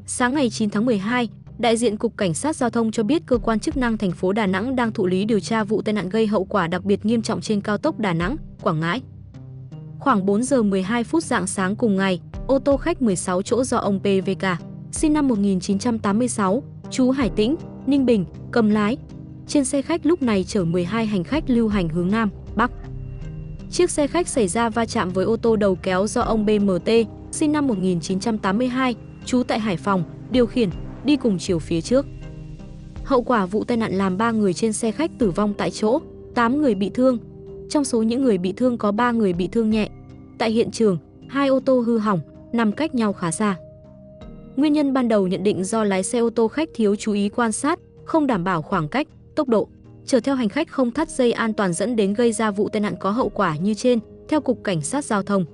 Sáng ngày 9 tháng 12, đại diện Cục Cảnh sát Giao thông cho biết cơ quan chức năng thành phố Đà Nẵng đang thụ lý điều tra vụ tai nạn gây hậu quả đặc biệt nghiêm trọng trên cao tốc Đà Nẵng - Quảng Ngãi. Khoảng 4 giờ 12 phút rạng sáng cùng ngày, ô tô khách 16 chỗ do ông PVK, sinh năm 1986, trú Hải Tĩnh, Ninh Bình, cầm lái. Trên xe khách lúc này chở 12 hành khách lưu hành hướng Nam, Bắc. Chiếc xe khách xảy ra va chạm với ô tô đầu kéo do ông BMT, sinh năm 1982, trú tại Hải Phòng, điều khiển, đi cùng chiều phía trước. Hậu quả vụ tai nạn làm 3 người trên xe khách tử vong tại chỗ, 8 người bị thương. Trong số những người bị thương có 3 người bị thương nhẹ. Tại hiện trường, 2 ô tô hư hỏng, nằm cách nhau khá xa. Nguyên nhân ban đầu nhận định do lái xe ô tô khách thiếu chú ý quan sát, không đảm bảo khoảng cách, tốc độ, chở theo hành khách không thắt dây an toàn dẫn đến gây ra vụ tai nạn có hậu quả như trên, theo Cục Cảnh sát Giao thông.